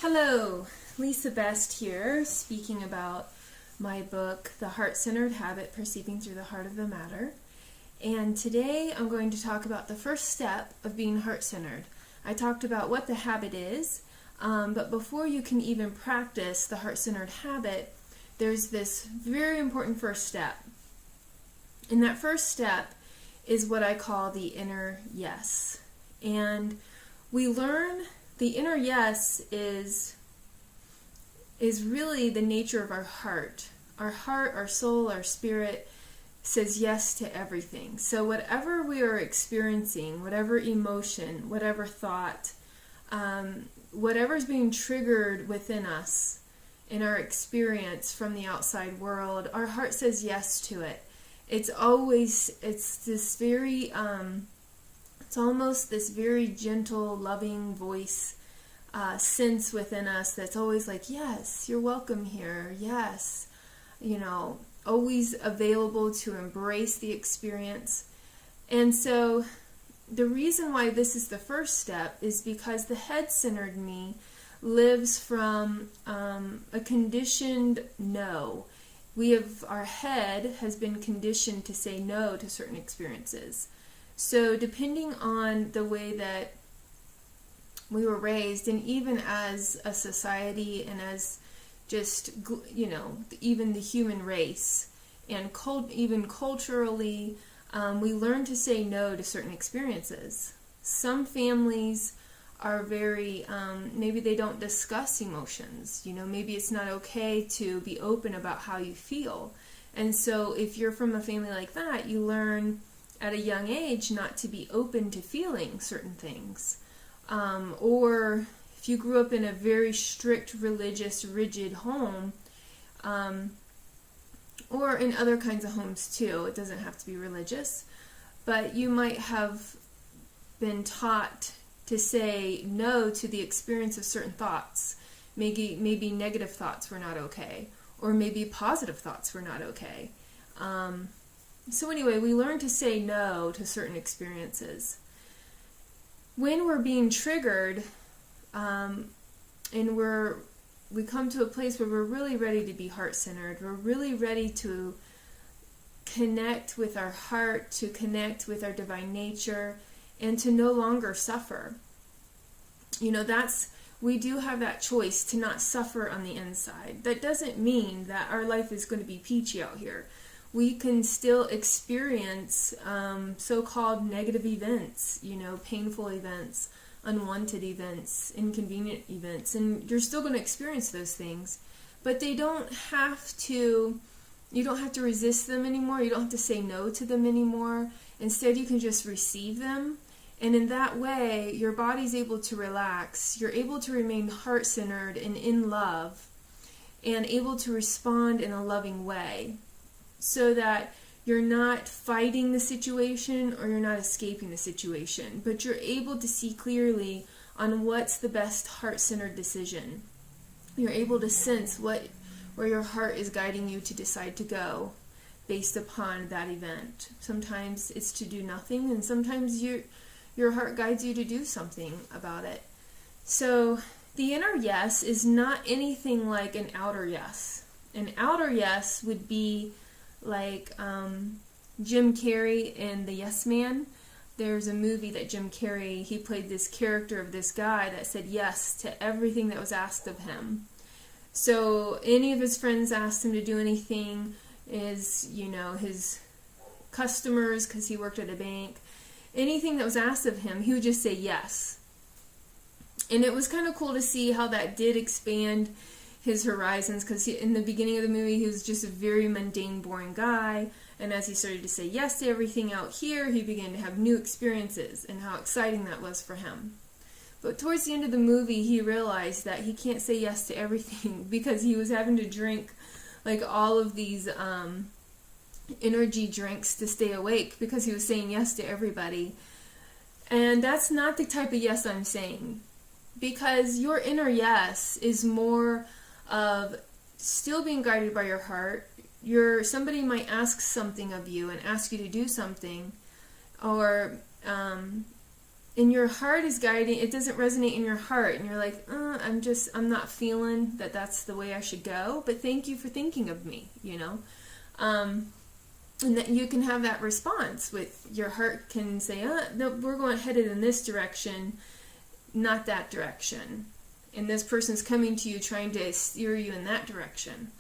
Hello, Lisa Best here, speaking about my book, The Heart-Centered Habit, Perceiving Through the Heart of the Matter. And today I'm going to talk about the first step of being heart-centered. I talked about what the habit is, but before you can even practice the heart-centered habit, there's this very important first step. And that first step is what I call the inner yes. And we learn the inner yes is really the nature of our heart. Our heart, our soul, our spirit says yes to everything. So whatever we are experiencing, whatever emotion, whatever thought, whatever's being triggered within us in our experience from the outside world, our heart says yes to it. It's this very, it's almost this very gentle, loving voice, sense within us that's always like, yes, you're welcome here. Yes, always available to embrace the experience. And so the reason why this is the first step is because the head-centered me lives from a conditioned no. Our head has been conditioned to say no to certain experiences. So depending on the way that we were raised, and even as a society and as just, even the human race, and even culturally, we learn to say no to certain experiences. Some families are very, maybe they don't discuss emotions. Maybe it's not okay to be open about how you feel. And so if you're from a family like that, you learn at a young age not to be open to feeling certain things. Or if you grew up in a very strict, religious, rigid home, or in other kinds of homes too, it doesn't have to be religious, but you might have been taught to say no to the experience of certain thoughts. Maybe negative thoughts were not okay, or maybe positive thoughts were not okay. So anyway, we learn to say no to certain experiences. When we're being triggered, and we come to a place where we're really ready to be heart-centered, we're really ready to connect with our heart, to connect with our divine nature, and to no longer suffer. We do have that choice to not suffer on the inside. That doesn't mean that our life is going to be peachy out here. We can still experience so-called negative events, painful events, unwanted events, inconvenient events, and you're still going to experience those things, but you don't have to resist them anymore. You don't have to say no to them anymore. Instead, you can just receive them, and in that way, your body's able to relax. You're able to remain heart-centered and in love, and able to respond in a loving way, so that you're not fighting the situation or you're not escaping the situation, but you're able to see clearly on what's the best heart-centered decision. You're able to sense where your heart is guiding you to decide to go based upon that event. Sometimes it's to do nothing, and sometimes your heart guides you to do something about it. So the inner yes is not anything like an outer yes. An outer yes would be like Jim Carrey in The Yes Man. There's a movie that Jim Carrey, he played this character of this guy that said yes to everything that was asked of him. So any of his friends asked him to do anything, his customers, because he worked at a bank, anything that was asked of him, he would just say yes. And it was kind of cool to see how that did expand his horizons, because in the beginning of the movie he was just a very mundane, boring guy, and as he started to say yes to everything out here, he began to have new experiences, and how exciting that was for him. But towards the end of the movie, he realized that he can't say yes to everything because he was having to drink like all of these energy drinks to stay awake, because he was saying yes to everybody. And that's not the type of yes I'm saying, because your inner yes is more of still being guided by your heart. Somebody might ask something of you and ask you to do something, or and your heart is guiding, it doesn't resonate in your heart, and you're like, I'm not feeling that that's the way I should go, but thank you for thinking of me, and that you can have that response with your heart can say, no, we're going headed in this direction, not that direction. And this person's coming to you trying to steer you in that direction.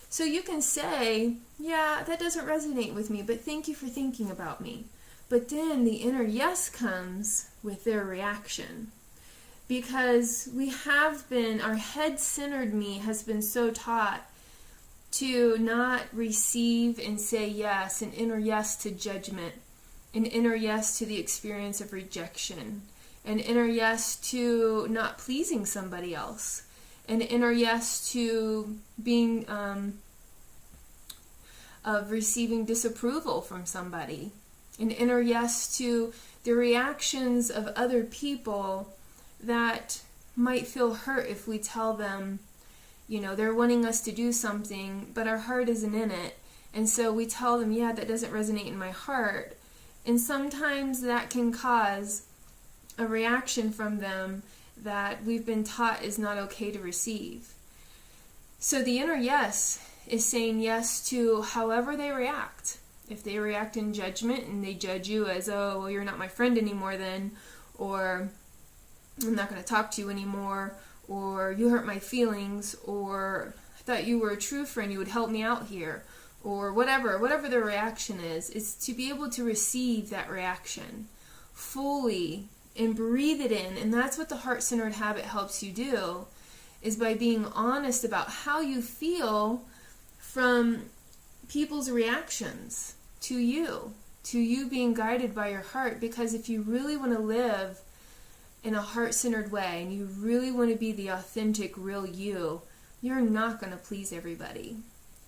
So you can say, yeah, that doesn't resonate with me, but thank you for thinking about me. But then the inner yes comes with their reaction. Because our head-centered me has been so taught to not receive and say yes, an inner yes to judgment, an inner yes to the experience of rejection, an inner yes to not pleasing somebody else, an inner yes to being of receiving disapproval from somebody, an inner yes to the reactions of other people that might feel hurt if we tell them, they're wanting us to do something, but our heart isn't in it. And so we tell them, yeah, that doesn't resonate in my heart. And sometimes that can cause a reaction from them that we've been taught is not okay to receive. So the inner yes is saying yes to however they react. If they react in judgment and they judge you as, oh, well, you're not my friend anymore then, or I'm not going to talk to you anymore, or you hurt my feelings, or I thought you were a true friend, you would help me out here, or whatever the reaction is to be able to receive that reaction fully and breathe it in. And that's what the heart-centered habit helps you do, is by being honest about how you feel from people's reactions to you being guided by your heart. Because if you really want to live in a heart-centered way, and you really want to be the authentic, real you, you're not going to please everybody.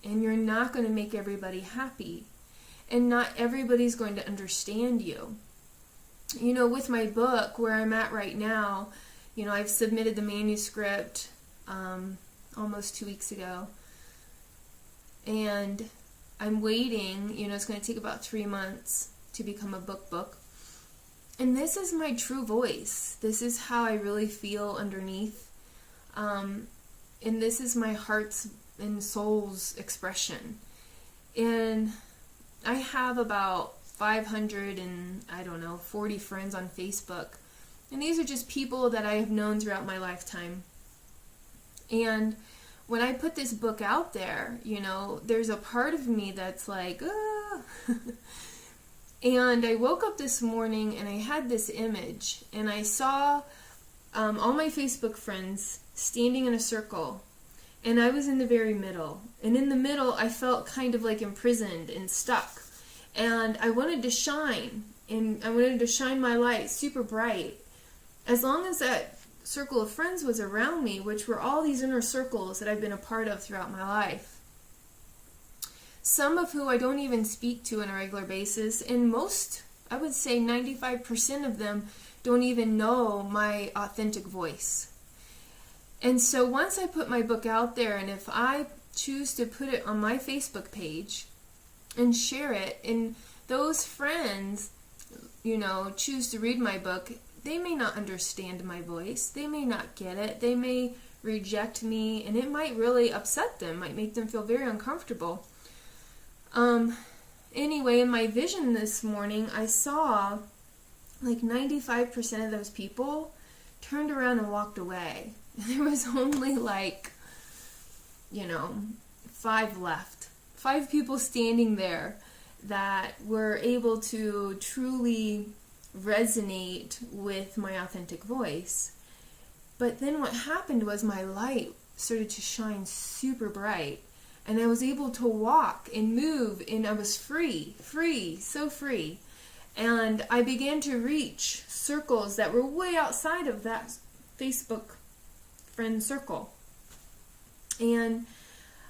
And you're not going to make everybody happy. And not everybody's going to understand you. With my book, where I'm at right now, I've submitted the manuscript almost 2 weeks ago. And I'm waiting, it's going to take about 3 months to become a book. And this is my true voice. This is how I really feel underneath. And this is my heart's and soul's expression. And I have about 540 friends on Facebook. And these are just people that I have known throughout my lifetime. And when I put this book out there, there's a part of me that's like, ah. And I woke up this morning and I had this image, and I saw all my Facebook friends standing in a circle, and I was in the very middle. And in the middle, I felt kind of like imprisoned and stuck. And I wanted to shine, and I wanted to shine my light super bright. As long as that circle of friends was around me, which were all these inner circles that I've been a part of throughout my life. Some of who I don't even speak to on a regular basis, and most, I would say 95% of them, don't even know my authentic voice. And so once I put my book out there, and if I choose to put it on my Facebook page and share it, and those friends, choose to read my book, they may not understand my voice, they may not get it, they may reject me, and it might really upset them, might make them feel very uncomfortable. Anyway, in my vision this morning, I saw like 95% of those people turned around and walked away. And there was only 5 left. 5 people standing there that were able to truly resonate with my authentic voice. But then what happened was my light started to shine super bright. And I was able to walk and move, and I was free, so free. And I began to reach circles that were way outside of that Facebook friend circle. And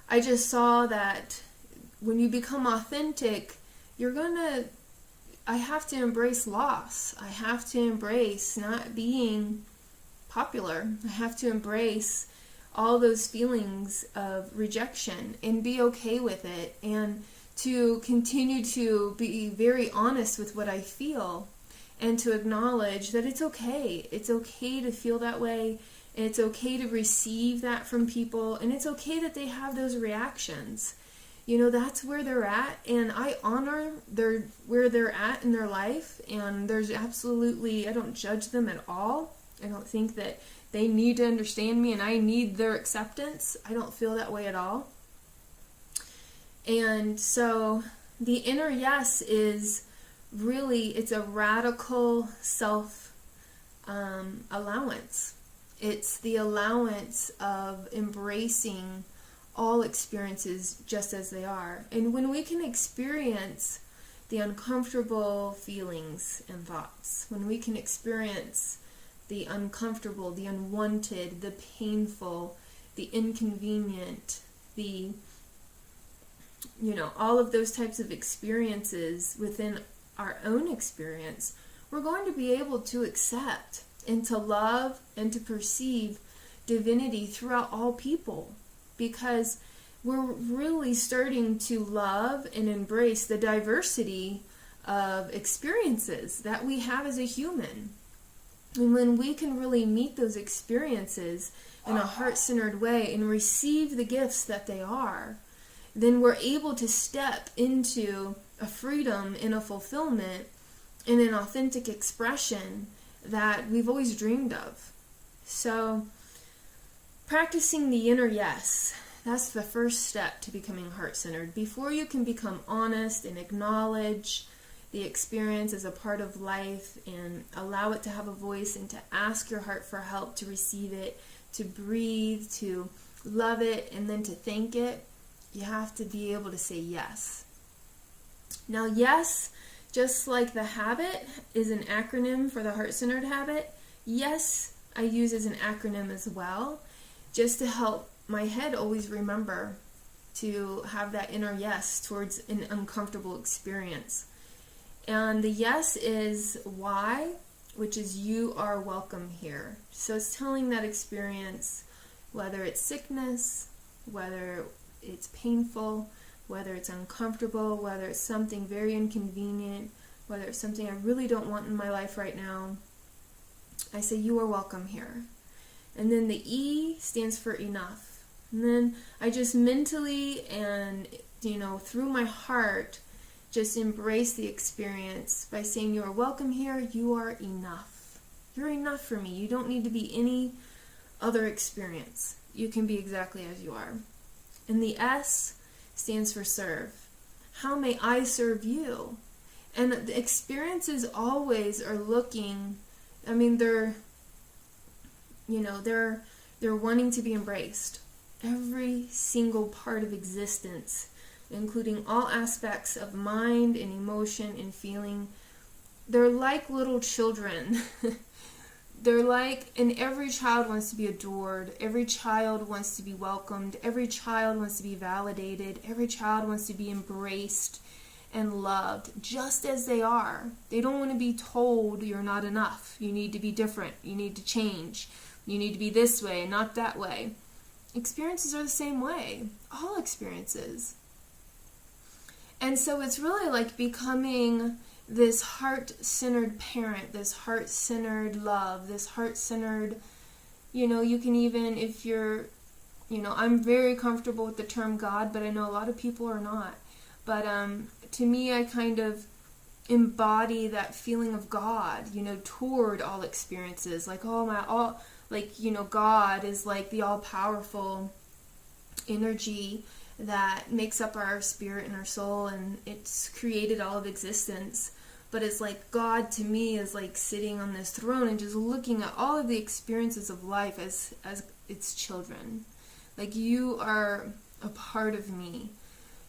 I just saw that when you become authentic, I have to embrace loss. I have to embrace not being popular. I have to embrace all those feelings of rejection and be okay with it, and to continue to be very honest with what I feel, and to acknowledge that it's okay. It's okay to feel that way. And it's okay to receive that from people. And it's okay that they have those reactions. That's where they're at. And I honor where they're at in their life. And there's absolutely, I don't judge them at all. I don't think that they need to understand me and I need their acceptance. I don't feel that way at all. And so the inner yes is really, it's a radical self-allowance. It's the allowance of embracing all experiences just as they are. And when we can experience the uncomfortable feelings and thoughts, when we can experience the uncomfortable, the unwanted, the painful, the inconvenient, all of those types of experiences within our own experience, we're going to be able to accept and to love and to perceive divinity throughout all people, because we're really starting to love and embrace the diversity of experiences that we have as a human. And when we can really meet those experiences in a heart-centered way and receive the gifts that they are, then we're able to step into a freedom and a fulfillment and an authentic expression that we've always dreamed of. So, practicing the inner yes, that's the first step to becoming heart-centered. Before you can become honest and acknowledge the experience as a part of life and allow it to have a voice and to ask your heart for help, to receive it, to breathe, to love it, and then to thank it, you have to be able to say yes. Now, yes, just like the habit is an acronym for the heart-centered habit, yes, I use as an acronym as well, just to help my head always remember to have that inner yes towards an uncomfortable experience. And the yes is why, which is you are welcome here. So it's telling that experience, whether it's sickness, whether it's painful, whether it's uncomfortable, whether it's something very inconvenient, whether it's something I really don't want in my life right now, I say you are welcome here. And then the E stands for enough. And then I just mentally and, through my heart, just embrace the experience by saying you are welcome here, you are enough. You're enough for me. You don't need to be any other experience. You can be exactly as you are. And the S stands for serve. How may I serve you? And the experiences always are looking, they're wanting to be embraced. Every single part of existence, including all aspects of mind and emotion and feeling, they're like little children. And every child wants to be adored. Every child wants to be welcomed. Every child wants to be validated. Every child wants to be embraced and loved just as they are. They don't want to be told you're not enough. You need to be different. You need to change. You need to be this way, not that way. Experiences are the same way. All experiences. And so it's really like becoming this heart-centered parent, this heart-centered love, this heart-centered, you can even, if you're, I'm very comfortable with the term God, but I know a lot of people are not. But to me, I kind of embody that feeling of God, toward all experiences. Like, God is like the all-powerful energy that makes up our spirit and our soul, and it's created all of existence. But it's like God to me is like sitting on this throne and just looking at all of the experiences of life as its children. Like, you are a part of me,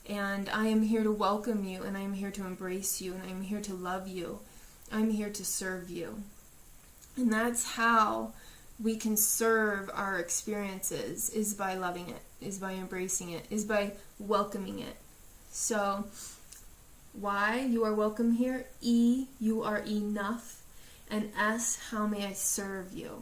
and I am here to welcome you, and I am here to embrace you, and I am here to love you. I'm here to serve you. And that's how we can serve our experiences, is by loving it, is by embracing it, is by welcoming it. So, Y, you are welcome here. E, you are enough. And S, how may I serve you?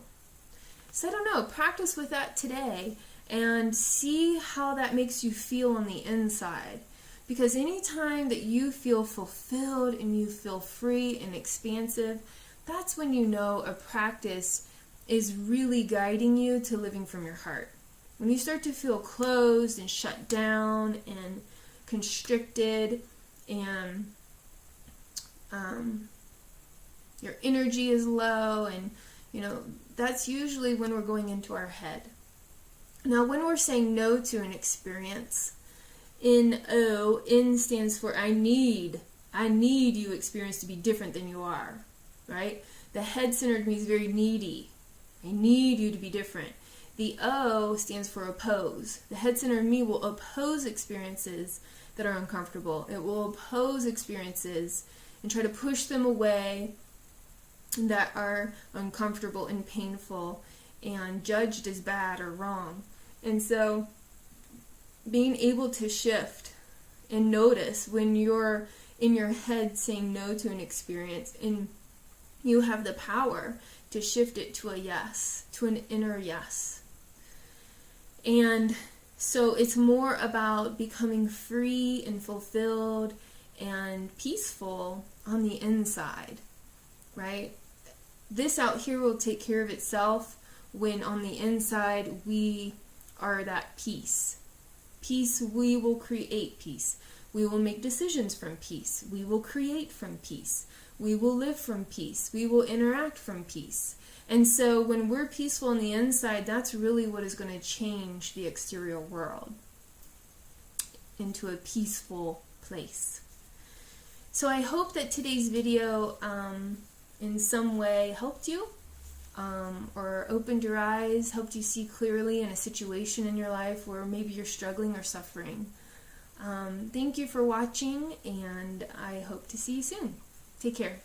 So I don't know, practice with that today and see how that makes you feel on the inside. Because anytime that you feel fulfilled and you feel free and expansive, that's when you know a practice is really guiding you to living from your heart. When you start to feel closed and shut down and constricted, and your energy is low, and that's usually when we're going into our head. Now, when we're saying no to an experience, N stands for I need you experience to be different than you are, right? The head-centered me is very needy. I need you to be different. The O stands for oppose. The head-centered me will oppose experiences that are uncomfortable. It will oppose experiences and try to push them away that are uncomfortable and painful and judged as bad or wrong. And so being able to shift and notice when you're in your head saying no to an experience, and you have the power to shift it to a yes, to an inner yes. And so it's more about becoming free and fulfilled and peaceful on the inside, right? This out here will take care of itself when on the inside we are that peace. Peace, we will create peace. We will make decisions from peace. We will create from peace. We will live from peace. We will interact from peace. And so when we're peaceful on the inside, that's really what is going to change the exterior world into a peaceful place. So I hope that today's video in some way helped you, or opened your eyes, helped you see clearly in a situation in your life where maybe you're struggling or suffering. Thank you for watching, and I hope to see you soon. Take care.